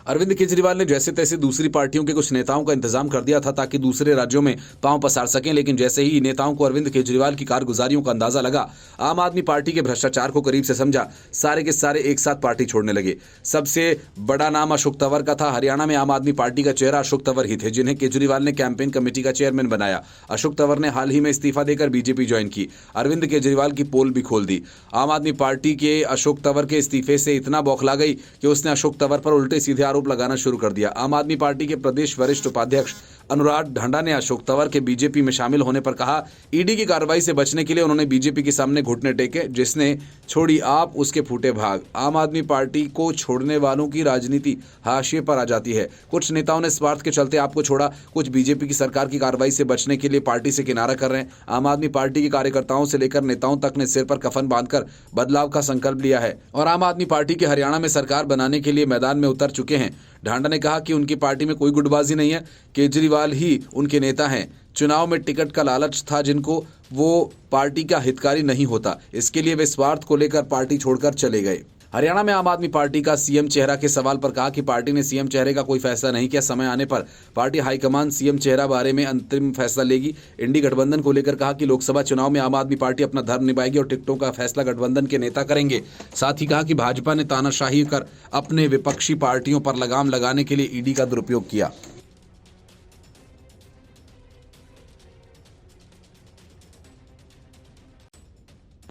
अरविंद केजरीवाल ने जैसे तैसे दूसरी पार्टियों के कुछ नेताओं का इंतजाम कर दिया था ताकि दूसरे राज्यों में पांव पसार सकें, लेकिन जैसे ही नेताओं को अरविंद केजरीवाल की कारगुजारियों का अंदाजा लगा, आम आदमी पार्टी के भ्रष्टाचार को करीब से समझा, सारे के सारे एक साथ पार्टी छोड़ने लगे। सबसे बड़ा नाम अशोक तंवर का था। हरियाणा में आम आदमी पार्टी का चेहरा अशोक तंवर ही थे, जिन्हें केजरीवाल ने कैंपेन कमेटी का चेयरमैन बनाया। अशोक तंवर ने हाल ही में इस्तीफा देकर बीजेपी ज्वाइन की। अरविंद केजरीवाल की पोल भी खोल दी। आम आदमी पार्टी के अशोक तंवर के इस्तीफे से इतना बौखला गई कि उसने अशोक तंवर पर उल्टे सीधे आरोप लगाना शुरू कर दिया। आम आदमी पार्टी के प्रदेश वरिष्ठ उपाध्यक्ष अनुराग ढांडा ने अशोक तंवर के बीजेपी में शामिल होने पर कहा, ईडी की कार्रवाई से बचने के लिए उन्होंने बीजेपी के सामने घुटने टेके। जिसने छोड़ी आप, उसके फूटे भाग। आम आदमी पार्टी को छोड़ने वालों की राजनीति हाशिए पर आ जाती है। कुछ नेताओं ने स्वार्थ के चलते आपको छोड़ा, कुछ बीजेपी की सरकार की कार्रवाई से बचने के लिए पार्टी से किनारा कर रहे हैं। आम आदमी पार्टी के कार्यकर्ताओं से लेकर नेताओं तक ने सिर पर कफन बांधकर बदलाव का संकल्प लिया है और आम आदमी पार्टी के हरियाणा में सरकार बनाने के लिए मैदान में उतर चुके हैं। ढांडा ने कहा कि उनकी पार्टी में कोई गुटबाजी नहीं है, केजरीवाल ही उनके नेता हैं। चुनाव में टिकट का लालच था जिनको, वो पार्टी का हितकारी नहीं होता, इसके लिए वे स्वार्थ को लेकर पार्टी छोड़कर चले गए। हरियाणा में आम आदमी पार्टी का सीएम चेहरा के सवाल पर कहा कि पार्टी ने सीएम चेहरे का कोई फैसला नहीं किया। समय आने पर पार्टी हाईकमान सीएम चेहरा बारे में अंतिम फैसला लेगी। इंडी गठबंधन को लेकर कहा कि लोकसभा चुनाव में आम आदमी पार्टी अपना धर्म निभाएगी और टिकटों का फैसला गठबंधन के नेता करेंगे। साथ ही कहा कि भाजपा ने तानाशाही कर अपने विपक्षी पार्टियों पर लगाम लगाने के लिए ईडी का दुरुपयोग किया।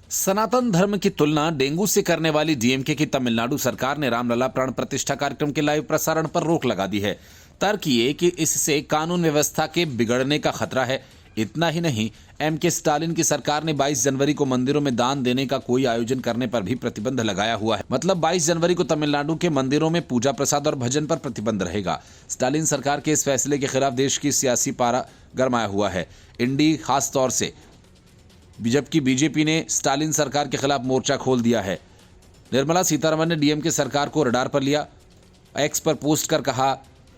सनातन धर्म की तुलना डेंगू से करने वाली डीएमके की तमिलनाडु सरकार ने रामलला प्राण प्रतिष्ठा कार्यक्रम के लाइव प्रसारण पर रोक लगा दी है। तर्क ये कि इससे कानून व्यवस्था के बिगड़ने का खतरा है। इतना ही नहीं, एमके स्टालिन की सरकार ने 22 जनवरी को मंदिरों में दान देने का कोई आयोजन करने पर भी प्रतिबंध लगाया हुआ है। मतलब 22 जनवरी को तमिलनाडु के मंदिरों में पूजा प्रसाद और भजन पर प्रतिबंध रहेगा। स्टालिन सरकार के इस फैसले के खिलाफ देश की सियासी पारा गरमाया हुआ है। इंडी खास तौर से, जबकि बीजेपी ने स्टालिन सरकार के खिलाफ मोर्चा खोल दिया है। निर्मला सीतारमण ने डीएमके सरकार को रडार पर लिया। एक्स पर पोस्ट कर कहा,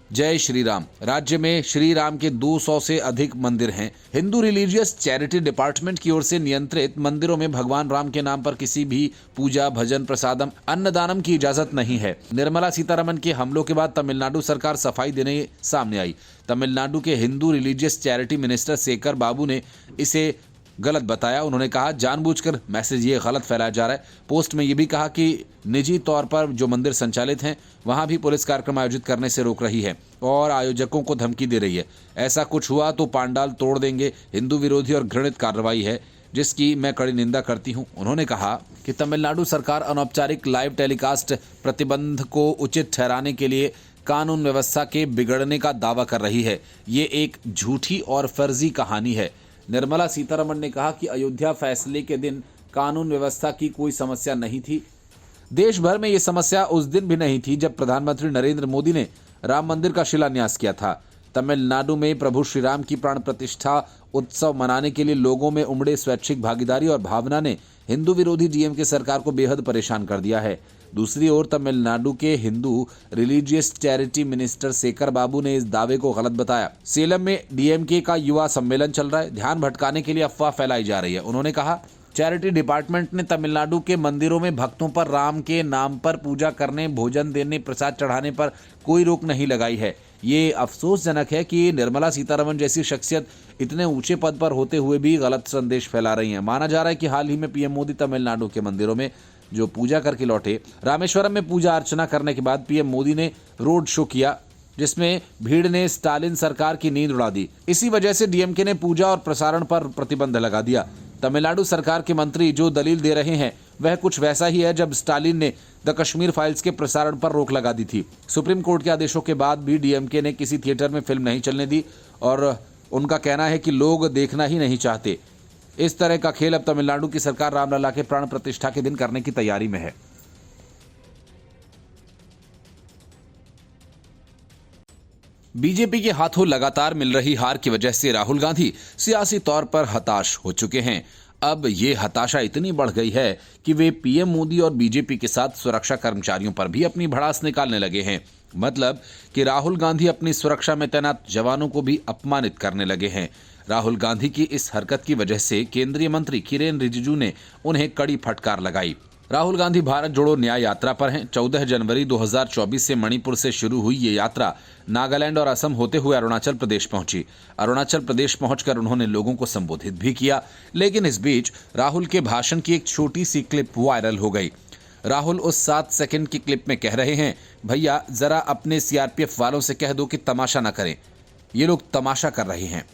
जय श्री राम। राज्य में श्री राम के 200 से अधिक मंदिर हैं। हिंदू रिलीजियस चैरिटी डिपार्टमेंट की ओर से नियंत्रित मंदिरों में भगवान राम के नाम पर किसी भी पूजा, भजन, प्रसादम, अन्नदानम की इजाजत नहीं है। निर्मला सीतारमण के हमलों के बाद तमिलनाडु सरकार सफाई देने सामने आई। तमिलनाडु के Hindu religious charity minister Shekhar Babu ने इसे गलत बताया। उन्होंने कहा, जानबूझकर मैसेज ये गलत फैलाया जा रहा है। पोस्ट में ये भी कहा कि निजी तौर पर जो मंदिर संचालित हैं वहां भी पुलिस कार्यक्रम आयोजित करने से रोक रही है और आयोजकों को धमकी दे रही है। ऐसा कुछ हुआ तो पांडाल तोड़ देंगे। हिंदू विरोधी और घृणित कार्रवाई है जिसकी मैं कड़ी निंदा करती हूं। उन्होंने कहा कि तमिलनाडु सरकार अनौपचारिक लाइव टेलीकास्ट प्रतिबंध को उचित ठहराने के लिए कानून व्यवस्था के बिगड़ने का दावा कर रही है। ये एक झूठी और फर्जी कहानी है। निर्मला सीतारमण ने कहा कि अयोध्या फैसले के दिन कानून व्यवस्था की कोई समस्या नहीं थी। देश भर में ये समस्या उस दिन भी नहीं थी जब प्रधानमंत्री नरेंद्र मोदी ने राम मंदिर का शिलान्यास किया था। तमिलनाडु में प्रभु श्री राम की प्राण प्रतिष्ठा उत्सव मनाने के लिए लोगों में उमड़े स्वैच्छिक भागीदारी और भावना ने हिंदू विरोधी डीएमके सरकार को बेहद परेशान कर दिया है। दूसरी ओर तमिलनाडु के Hindu religious charity minister Shekhar Babu ने इस दावे को गलत बताया। सेलम में डीएमके का युवा सम्मेलन चल रहा है, ध्यान भटकाने के लिए अफवाह फैलाई जा रही है। उन्होंने कहा, चैरिटी डिपार्टमेंट ने तमिलनाडु के मंदिरों में भक्तों पर राम के नाम पर पूजा करने, भोजन देने, प्रसाद चढ़ाने पर कोई रोक नहीं लगाई है। ये अफसोसजनक है कि निर्मला सीतारमण जैसी शख्सियत इतने ऊंचे पद पर होते हुए भी गलत संदेश फैला रही हैं। माना जा रहा है कि हाल ही में पीएम मोदी तमिलनाडु के मंदिरों में जो पूजा करके लौटे। रामेश्वरम में पूजा अर्चना करने के बाद पीएम मोदी ने रोड शो किया जिसमें भीड़ ने स्टालिन सरकार की नींद उड़ा दी। इसी वजह से डीएमके ने पूजा और प्रसारण पर प्रतिबंध लगा दिया। तमिलनाडु सरकार के मंत्री जो दलील दे रहे हैं वह कुछ वैसा ही है जब स्टालिन ने द कश्मीर फाइल्स के प्रसारण पर रोक लगा दी थी। सुप्रीम कोर्ट के आदेशों के बाद भी डीएमके ने किसी थिएटर में फिल्म नहीं चलने दी और उनका कहना है कि लोग देखना ही नहीं चाहते। इस तरह का खेल अब तमिलनाडु की सरकार रामलला के प्राण प्रतिष्ठा के दिन करने की तैयारी में है। बीजेपी के हाथों लगातार मिल रही हार की वजह से राहुल गांधी सियासी तौर पर हताश हो चुके हैं। अब ये हताशा इतनी बढ़ गई है कि वे पीएम मोदी और बीजेपी के साथ सुरक्षा कर्मचारियों पर भी अपनी भड़ास निकालने लगे हैं। मतलब कि राहुल गांधी अपनी सुरक्षा में तैनात जवानों को भी अपमानित करने लगे हैं। राहुल गांधी की इस हरकत की वजह से केंद्रीय मंत्री किरेन रिजिजू ने उन्हें कड़ी फटकार लगाई। राहुल गांधी भारत जोड़ो न्याय यात्रा पर हैं। 14 जनवरी 2024 से मणिपुर से शुरू हुई ये यात्रा नागालैंड और असम होते हुए अरुणाचल प्रदेश पहुंची। अरुणाचल प्रदेश पहुंचकर उन्होंने लोगों को संबोधित भी किया, लेकिन इस बीच राहुल के भाषण की एक छोटी सी क्लिप वायरल हो गई। राहुल उस 7 सेकंड की क्लिप में कह रहे हैं, भैया जरा अपने सीआरपीएफ वालों से कह दो कि तमाशा न करें, ये लोग तमाशा कर रहे हैं।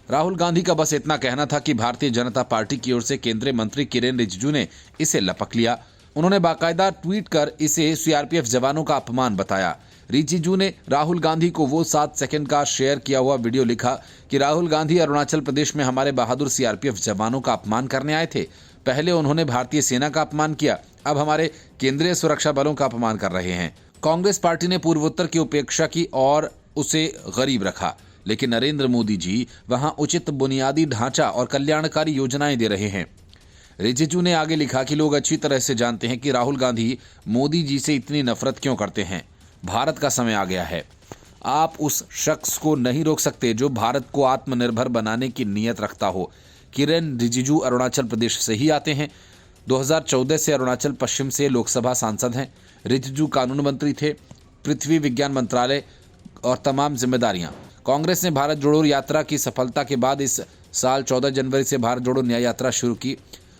राहुल गांधी का बस इतना कहना था कि भारतीय जनता पार्टी की ओर से केंद्रीय मंत्री किरेन रिजिजू ने इसे लपक लिया। उन्होंने बाकायदा ट्वीट कर इसे सीआरपीएफ जवानों का अपमान बताया। रिजिजू ने राहुल गांधी को वो 7 सेकंड का शेयर किया हुआ वीडियो लिखा कि राहुल गांधी अरुणाचल प्रदेश में हमारे बहादुर सीआरपीएफ जवानों का अपमान करने आए थे। पहले उन्होंने भारतीय सेना का अपमान किया, अब हमारे केंद्रीय सुरक्षा बलों का अपमान कर रहे हैं। कांग्रेस पार्टी ने पूर्वोत्तर की उपेक्षा की और उसे गरीब रखा, लेकिन नरेंद्र मोदी जी वहां उचित बुनियादी ढांचा और कल्याणकारी योजनाएं दे रहे हैं। रिजिजू ने आगे लिखा कि लोग अच्छी तरह से जानते हैं कि राहुल गांधी मोदी जी से इतनी नफरत क्यों करते हैं। भारत का समय आ गया है। आप उस शख्स को नहीं रोक सकते जो भारत को आत्मनिर्भर बनाने की नीयत रखता हो। किरेन रिजिजू अरुणाचल प्रदेश से ही आते हैं। 2014 से अरुणाचल पश्चिम से लोकसभा सांसद हैं। रिजिजू कानून मंत्री थे, पृथ्वी विज्ञान मंत्रालय और तमाम जिम्मेदारियां। कांग्रेस ने भारत जोड़ो यात्रा की सफलता के बाद इस साल 14 जनवरी से भारत जोड़ो न्याय यात्रा शुरू की।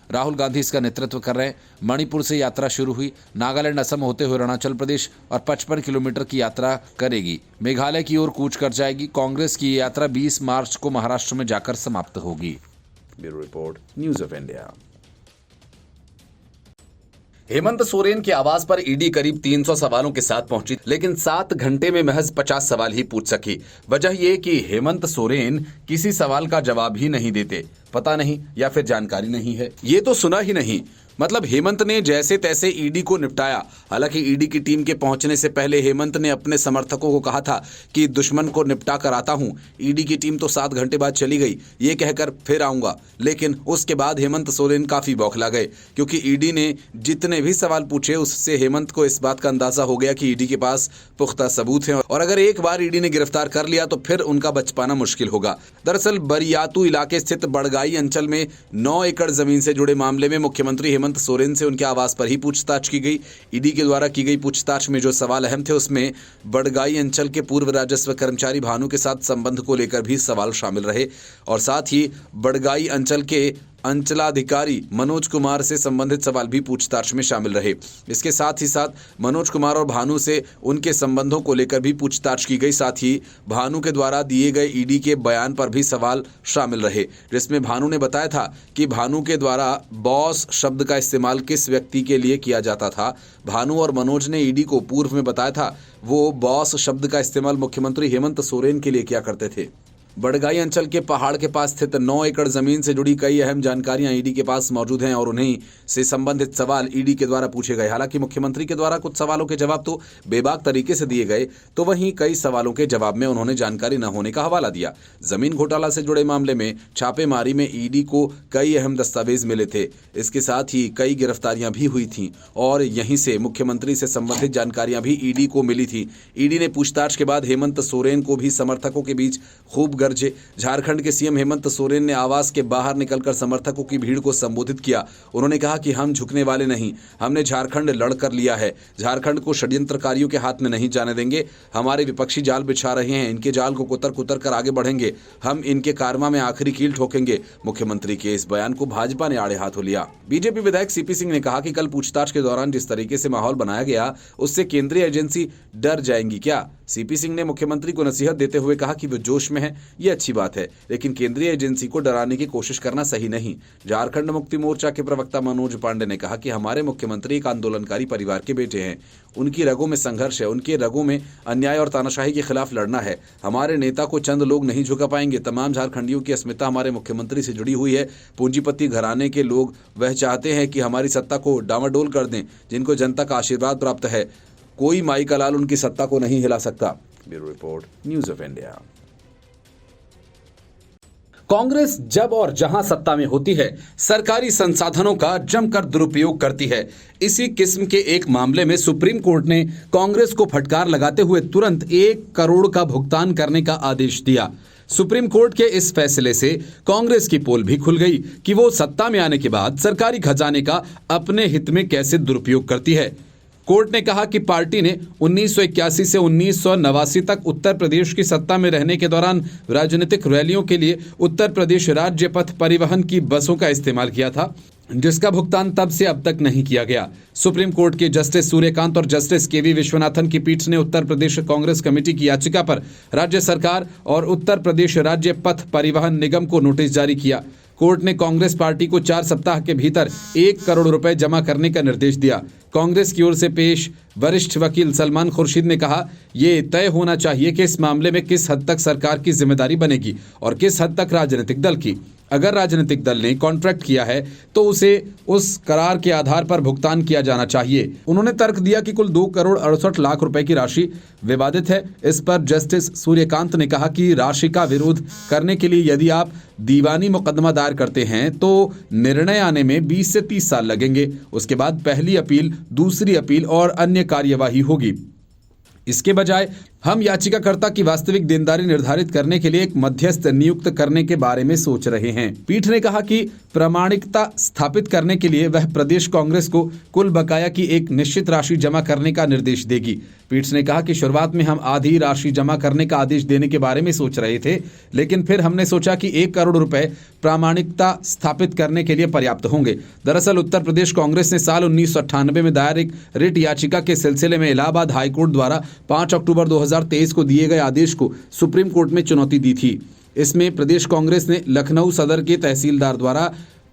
राहुल गांधी इसका नेतृत्व कर रहे हैं। मणिपुर से यात्रा शुरू हुई, नागालैंड असम होते हुए अरुणाचल प्रदेश और 55 किलोमीटर की यात्रा करेगी। मेघालय की ओर कूच कर जाएगी। कांग्रेस की ये यात्रा 20 मार्च को महाराष्ट्र में जाकर समाप्त होगी। Bureau report, news of India. Hemant Soren के आवास पर ईडी करीब 300 सवालों के साथ पहुंची, लेकिन 7 घंटे में महज 50 सवाल ही पूछ सकी। वजह यह कि हेमंत सोरेन किसी सवाल का जवाब ही नहीं देते। पता नहीं या फिर जानकारी नहीं है, ये तो सुना ही नहीं। मतलब हेमंत ने जैसे तैसे ईडी को निपटाया। हालांकि ईडी की टीम के पहुंचने से पहले हेमंत ने अपने समर्थकों को कहा था कि दुश्मन को निपटा कर आता हूं। ईडी की टीम तो 7 घंटे बाद चली गई, ये कहकर फिर आऊंगा। लेकिन उसके बाद हेमंत सोरेन काफी बौखला गए, क्योंकि ईडी ने जितने भी सवाल पूछे उससे हेमंत को इस बात का अंदाजा हो गया कि ईडी के पास पुख्ता सबूत हैं और अगर एक बार ईडी ने गिरफ्तार कर लिया तो फिर उनका बच पाना मुश्किल होगा। दरअसल बरियातू इलाके स्थित बड़गाई अंचल में 9 एकड़ जमीन से जुड़े मामले में मुख्यमंत्री हेमंत सोरेन से उनके आवास पर ही पूछताछ की गई। ईडी के द्वारा की गई पूछताछ में जो सवाल अहम थे उसमें बड़गाई अंचल के पूर्व राजस्व कर्मचारी भानु के साथ संबंध को लेकर भी सवाल शामिल रहे और साथ ही बड़गाई अंचल के अंचलाधिकारी मनोज कुमार से संबंधित सवाल भी पूछताछ में शामिल रहे। इसके साथ ही साथ मनोज कुमार और भानु से उनके संबंधों को लेकर भी पूछताछ की गई। साथ ही भानु के द्वारा दिए गए ईडी के बयान पर भी सवाल शामिल रहे, जिसमें भानु ने बताया था कि भानु के द्वारा बॉस शब्द का इस्तेमाल किस व्यक्ति के लिए किया जाता था। भानु और मनोज ने ईडी को पूर्व में बताया था वो बॉस शब्द का इस्तेमाल मुख्यमंत्री हेमंत सोरेन के लिए किया करते थे। बड़गाई अंचल के पहाड़ के पास स्थित 9 एकड़ जमीन से जुड़ी कई अहम जानकारियां ईडी के पास मौजूद हैं और उन्हीं से संबंधित सवाल ईडी के द्वारा पूछे गए। हालांकि मुख्यमंत्री के द्वारा कुछ सवालों के जवाब तो बेबाक तरीके से दिए गए, तो वहीं कई सवालों के जवाब में उन्होंने जानकारी न होने का हवाला दिया। जमीन घोटाला से जुड़े मामले में छापेमारी में ईडी को कई अहम दस्तावेज मिले थे। इसके साथ ही कई गिरफ्तारियां भी हुई थी और यहीं से मुख्यमंत्री से संबंधित जानकारियां भी ईडी को मिली थी। ईडी ने पूछताछ के बाद हेमंत सोरेन को भी समर्थकों के बीच खूब गरजे। झारखंड के सीएम हेमंत सोरेन ने आवास के बाहर निकलकर समर्थकों की भीड़ को संबोधित किया। उन्होंने कहा कि हम झुकने वाले नहीं, हमने झारखंड लड़कर लिया है। झारखंड को षड्यंत्रकारियों के हाथ में नहीं जाने देंगे। हमारे विपक्षी जाल बिछा रहे हैं, इनके जाल को कुतर कुतर कर आगे बढ़ेंगे। हम इनके कारवा में आखिरी कील ठोकेंगे। मुख्यमंत्री के इस बयान को भाजपा ने आड़े हाथों लिया। बीजेपी विधायक सीपी सिंह ने कहा कि कल पूछताछ के दौरान जिस तरीके से माहौल बनाया गया उससे केंद्रीय एजेंसी डर जाएंगी क्या। सीपी सिंह ने मुख्यमंत्री को नसीहत देते हुए कहा कि वो जोश में है, ये अच्छी बात है, लेकिन केंद्रीय एजेंसी को डराने की कोशिश करना सही नहीं। झारखंड मुक्ति मोर्चा के प्रवक्ता मनोज पांडे ने कहा कि हमारे मुख्यमंत्री एक आंदोलनकारी परिवार के बेटे हैं, उनकी रगों में संघर्ष है, उनके रगों में अन्याय और तानाशाही के खिलाफ लड़ना है। हमारे नेता को चंद लोग नहीं झुका पाएंगे। तमाम झारखंडियों की अस्मिता हमारे मुख्यमंत्री से जुड़ी हुई है। पूंजीपति घराने के लोग वह चाहते हैं कि हमारी सत्ता को डामाडोल कर दें, जिनको जनता का आशीर्वाद प्राप्त है। कोई माई का लाल उनकी सत्ता को नहीं हिला सकता। Bureau report, news of India. Congress जब और जहां सत्ता में होती है सरकारी संसाधनों का जमकर दुरुपयोग करती है। इसी किस्म के एक मामले में सुप्रीम कोर्ट ने कांग्रेस को फटकार लगाते हुए तुरंत 1 करोड़ का भुगतान करने का आदेश दिया। सुप्रीम कोर्ट के इस फैसले से कांग्रेस की पोल भी खुल गई कि वो सत्ता में आने के बाद सरकारी खजाने का अपने हित में कैसे दुरुपयोग करती है। कोर्ट ने कहा कि पार्टी ने 1981 से 1989 तक उत्तर प्रदेश की सत्ता में रहने के दौरान राजनीतिक रैलियों के लिए उत्तर प्रदेश राज्य पथ परिवहन की बसों का इस्तेमाल किया था, जिसका भुगतान तब से अब तक नहीं किया गया। सुप्रीम कोर्ट के जस्टिस सूर्यकांत और जस्टिस केवी विश्वनाथन की पीठ ने उत्तर प्रदेश कांग्रेस कमेटी की याचिका पर राज्य सरकार और उत्तर प्रदेश राज्य पथ परिवहन निगम को नोटिस जारी किया। कोर्ट ने कांग्रेस पार्टी को 4 सप्ताह के भीतर 1 करोड़ रुपए जमा करने का निर्देश दिया। कांग्रेस की ओर से पेश वरिष्ठ वकील सलमान खुर्शीद ने कहा, ये तय होना चाहिए कि इस मामले में किस हद तक सरकार की जिम्मेदारी बनेगी और किस हद तक राजनीतिक दल की। अगर राजनीतिक दल ने कॉन्ट्रैक्ट किया है तो उसे उस करार के आधार पर भुगतान किया जाना चाहिए। उन्होंने तर्क दिया कि कुल 2 करोड़ 68 लाख रुपए की राशि विवादित है। इस पर जस्टिस सूर्यकांत ने कहा कि राशि का विरोध करने के लिए यदि आप दीवानी मुकदमा दायर करते हैं तो निर्णय आने में 20 से 30 साल लगेंगे। उसके बाद पहली अपील, दूसरी अपील और अन्य कार्यवाही होगी। इसके बजाय हम याचिकाकर्ता की वास्तविक देनदारी निर्धारित करने के लिए एक मध्यस्थ नियुक्त करने के बारे में सोच रहे हैं। पीठ ने कहा कि प्रामाणिकता स्थापित करने के लिए वह प्रदेश कांग्रेस को कुल बकाया की एक निश्चित राशि जमा करने का निर्देश देगी। पीठ ने कहा कि शुरुआत में हम आधी राशि जमा करने का आदेश देने के बारे में सोच रहे थे, लेकिन फिर हमने सोचा कि 1 करोड़ रुपए प्रामाणिकता स्थापित करने के लिए पर्याप्त होंगे। दरअसल उत्तर प्रदेश कांग्रेस ने साल 1998 में दायर एक रिट याचिका के सिलसिले में इलाहाबाद हाईकोर्ट द्वारा 5 अक्टूबर 2023 को दिए गए आदेश को सुप्रीम कोर्ट में चुनौती दी थी। इसमें प्रदेश कांग्रेस ने लखनऊ सदर के तहसीलदार द्वारा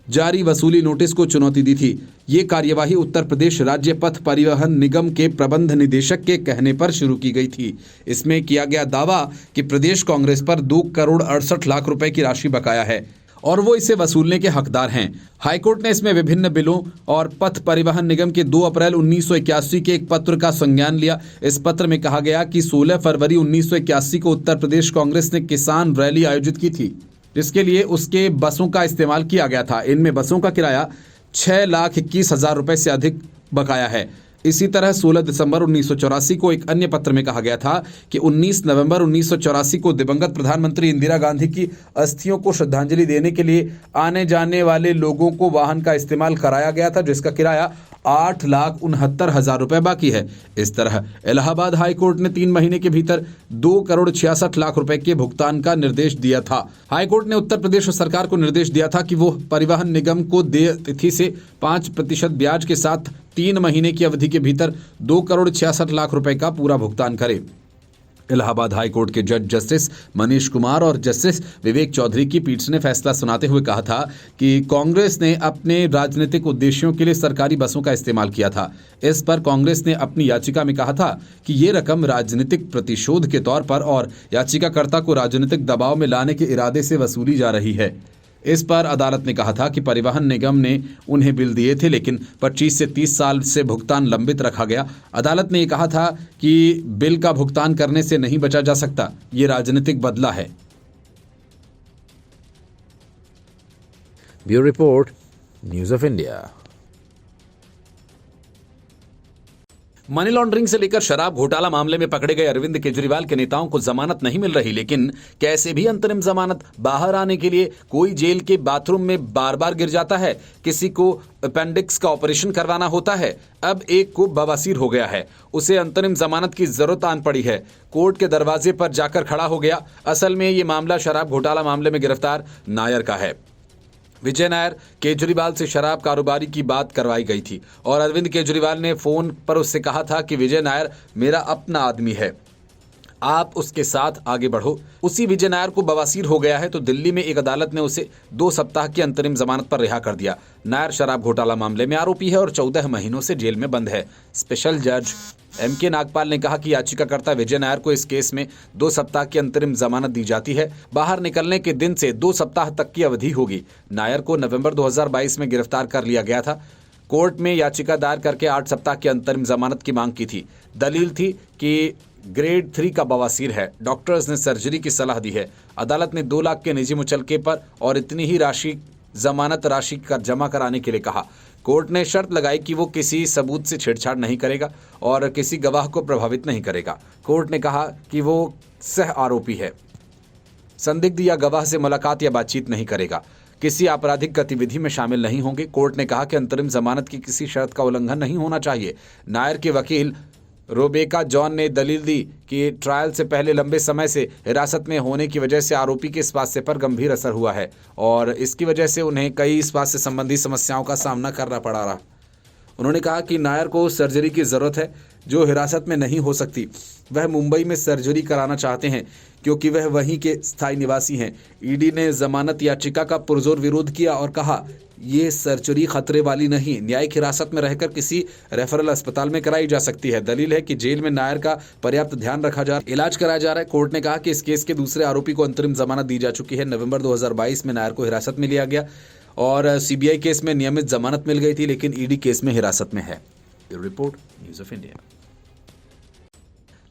जारी वसूली नोटिस को चुनौती दी थी। ये कार्यवाही उत्तर प्रदेश राज्य पथ परिवहन निगम के प्रबंध निदेशक के कहने पर शुरू की गई थी। इसमें किया गया दावा कि प्रदेश कांग्रेस पर 2 करोड़ 68 लाख रुपए की राशि बकाया है और वो इसे वसूलने के हकदार हैं। हाईकोर्ट ने इसमें विभिन्न बिलों और पथ परिवहन निगम के 2 अप्रैल 1981 के एक पत्र का संज्ञान लिया। इस पत्र में कहा गया कि 16 फरवरी 1981 को उत्तर प्रदेश कांग्रेस ने किसान रैली आयोजित की थी, जिसके लिए उसके बसों का इस्तेमाल किया गया था। इनमें बसों का किराया 6,21,000 रुपए से अधिक बकाया है। इसी तरह 16 दिसंबर 1984 को एक अन्य पत्र में कहा गया था कि 19 नवंबर 1984 को दिवंगत प्रधानमंत्री इंदिरा गांधी की अस्थियों को श्रद्धांजलि देने के लिए आने जाने वाले लोगों को वाहन का इस्तेमाल कराया गया था, जिसका किराया 8,69,000 रुपए बाकी है। इस तरह इलाहाबाद हाई कोर्ट ने 3 महीने के भीतर 2 करोड़ 66 लाख रुपए के भुगतान का निर्देश दिया था। हाई कोर्ट ने उत्तर प्रदेश सरकार को निर्देश दिया था कि वो परिवहन निगम को देय तिथि से 5% ब्याज के साथ 3 महीने की अवधि के भीतर 2 करोड़ 66 लाख रुपए का पूरा भुगतान करे। इलाहाबाद हाई कोर्ट के जज जस्टिस मनीष कुमार और जस्टिस विवेक चौधरी की पीठ ने फैसला सुनाते हुए कहा था कि कांग्रेस ने अपने राजनीतिक उद्देश्यों के लिए सरकारी बसों का इस्तेमाल किया था। इस पर कांग्रेस ने अपनी याचिका में कहा था कि ये रकम राजनीतिक प्रतिशोध के तौर पर और याचिकाकर्ता को राजनीतिक दबाव में लाने के इरादे से वसूली जा रही है। इस पर अदालत ने कहा था कि परिवहन निगम ने उन्हें बिल दिए थे, लेकिन 25 से 30 साल से भुगतान लंबित रखा गया। अदालत ने यह कहा था कि बिल का भुगतान करने से नहीं बचा जा सकता, ये राजनीतिक बदला है। Bureau report, news of India. Money laundering से लेकर शराब घोटाला मामले में पकड़े गए अरविंद केजरीवाल के नेताओं को जमानत नहीं मिल रही, लेकिन कैसे भी अंतरिम जमानत बाहर आने के लिए कोई जेल के बाथरूम में बार बार गिर जाता है, किसी को अपेंडिक्स का ऑपरेशन करवाना होता है। अब एक को बवासीर हो गया है, उसे अंतरिम जमानत की जरूरत आन पड़ी है, कोर्ट के दरवाजे पर जाकर खड़ा हो गया। असल में ये मामला शराब घोटाला मामले में गिरफ्तार नायर का है। विजय नायर केजरीवाल से शराब कारोबारी की बात करवाई गई थी और अरविंद केजरीवाल ने फोन पर उससे कहा था कि विजय नायर मेरा अपना आदमी है, आप उसके साथ आगे बढ़ो। उसी विजय नायर को बवासीर हो गया है तो दिल्ली में एक अदालत ने उसे 2 सप्ताह की अंतरिम जमानत पर रिहा कर दिया। नायर शराब घोटाला मामले में आरोपी है और 14 महीनों से जेल में बंद है। स्पेशल जज M.K. नागपाल ने कहा कि याचिकाकर्ता विजय नायर को इस केस में 2 सप्ताह की अंतरिम जमानत दी जाती है। बाहर निकलने के दिन से 2 सप्ताह तक की अवधि होगी। नायर को नवंबर 2022 में गिरफ्तार कर लिया गया था। कोर्ट में याचिका दायर करके 8 सप्ताह की अंतरिम जमानत की मांग की थी। दलील थी कि ग्रेड 3 का बवासीर है, डॉक्टर्स ने सर्जरी की सलाह दी है। अदालत ने 2 लाख के निजी मुचलके पर और इतनी ही राशि जमानत राशि का जमा कराने के लिए कहा। कोर्ट ने शर्त लगाई कि वो किसी सबूत से छेड़छाड़ नहीं करेगा और किसी गवाह को प्रभावित नहीं करेगा। कोर्ट ने कहा कि वो सह आरोपी है। संदिग्ध या गवाह से मुलाकात या बातचीत नहीं करेगा, किसी आपराधिक गतिविधि में शामिल नहीं होंगे। कोर्ट ने कहा कि अंतरिम जमानत की किसी शर्त का उल्लंघन नहीं होना चाहिए। नायर के वकील रोबेका जॉन ने दलील दी कि ट्रायल से पहले लंबे समय से हिरासत में होने की वजह से आरोपी के स्वास्थ्य पर गंभीर असर हुआ है और इसकी वजह से उन्हें कई स्वास्थ्य संबंधी समस्याओं का सामना करना पड़ा रहा। उन्होंने कहा कि नायर को सर्जरी की जरूरत है जो हिरासत में नहीं हो सकती। वह मुंबई में सर्जरी कराना चाहते हैं क्योंकि वह वहीं के स्थायी निवासी हैं। ईडी ने जमानत याचिका का पुरजोर विरोध किया और कहा ये सर्जरी खतरे वाली नहीं, न्यायिक हिरासत में रहकर किसी रेफरल अस्पताल में कराई जा सकती है। दलील है कि जेल में नायर का पर्याप्त ध्यान रखा जा रहा, इलाज कराया जा रहा है। कोर्ट ने कहा कि इस केस के दूसरे आरोपी को अंतरिम जमानत दी जा चुकी है। नवंबर 2022 में नायर को हिरासत में लिया गया और सीबीआई केस में नियमित जमानत मिल गई थी, लेकिन ईडी केस में हिरासत में है। Report news of India.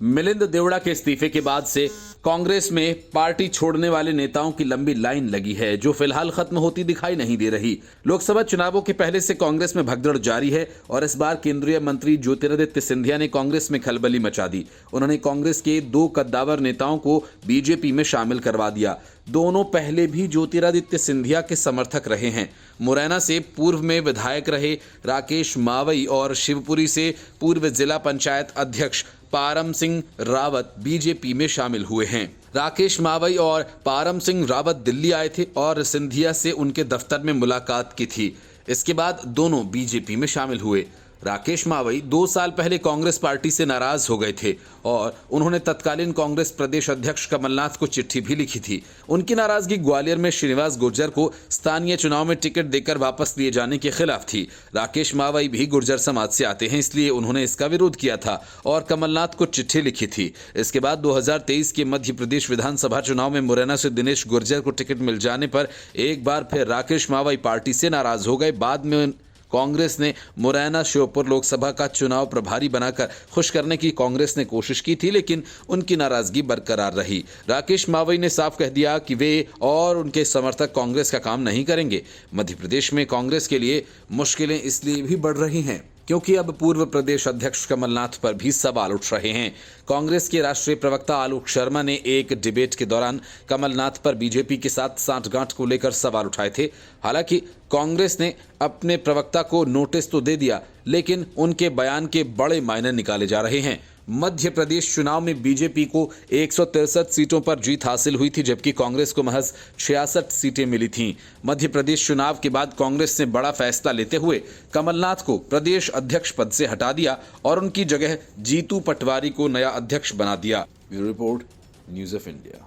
Milind Deora के इस्तीफे के बाद से कांग्रेस में पार्टी छोड़ने वाले नेताओं की लंबी लाइन लगी है जो फिलहाल खत्म होती दिखाई नहीं दे रही। लोकसभा चुनावों के पहले से कांग्रेस में भगदड़ जारी है और इस बार केंद्रीय मंत्री ज्योतिरादित्य सिंधिया ने कांग्रेस में खलबली मचा दी। उन्होंने कांग्रेस के 2 कद्दावर नेताओं को बीजेपी में शामिल करवा दिया। दोनों पहले भी ज्योतिरादित्य सिंधिया के समर्थक रहे हैं। मुरैना से पूर्व में विधायक रहे राकेश मावई और शिवपुरी से पूर्व जिला पंचायत अध्यक्ष पारम सिंह रावत बीजेपी में शामिल हुए हैं। राकेश मावई और पारम सिंह रावत दिल्ली आए थे और सिंधिया से उनके दफ्तर में मुलाकात की थी। इसके बाद दोनों बीजेपी में शामिल हुए। राकेश मावई 2 साल पहले कांग्रेस पार्टी से नाराज हो गए थे और उन्होंने तत्कालीन कांग्रेस प्रदेश अध्यक्ष कमलनाथ को चिट्ठी भी लिखी थी। उनकी नाराजगी ग्वालियर में श्रीनिवास गुर्जर को स्थानीय चुनाव में टिकट देकर वापस लिए जाने के खिलाफ थी। राकेश मावई भी गुर्जर समाज से आते हैं, इसलिए उन्होंने इसका विरोध किया था और कमलनाथ को चिट्ठी लिखी थी। इसके बाद 2023 के मध्य प्रदेश विधानसभा चुनाव में मुरैना से दिनेश गुर्जर को टिकट मिल जाने पर एक बार फिर राकेश मावई पार्टी से नाराज हो गए। बाद में कांग्रेस ने मुरैना श्योपुर लोकसभा का चुनाव प्रभारी बनाकर खुश करने की कांग्रेस ने कोशिश की थी, लेकिन उनकी नाराजगी बरकरार रही। राकेश मावई ने साफ कह दिया कि वे और उनके समर्थक कांग्रेस का काम नहीं करेंगे। मध्य प्रदेश में कांग्रेस के लिए मुश्किलें इसलिए भी बढ़ रही हैं क्योंकि अब पूर्व प्रदेश अध्यक्ष कमलनाथ पर भी सवाल उठ रहे हैं। कांग्रेस के राष्ट्रीय प्रवक्ता आलोक शर्मा ने एक डिबेट के दौरान कमलनाथ पर बीजेपी के साथ सांठगांठ को लेकर सवाल उठाए थे। हालांकि कांग्रेस ने अपने प्रवक्ता को नोटिस तो दे दिया, लेकिन उनके बयान के बड़े मायने निकाले जा रहे हैं। मध्य प्रदेश चुनाव में बीजेपी को 163 सीटों पर जीत हासिल हुई थी, जबकि कांग्रेस को महज 66 सीटें मिली थीं। मध्य प्रदेश चुनाव के बाद कांग्रेस ने बड़ा फैसला लेते हुए कमलनाथ को प्रदेश अध्यक्ष पद से हटा दिया और उनकी जगह जीतू पटवारी को नया अध्यक्ष बना दिया। Bureau report news of India.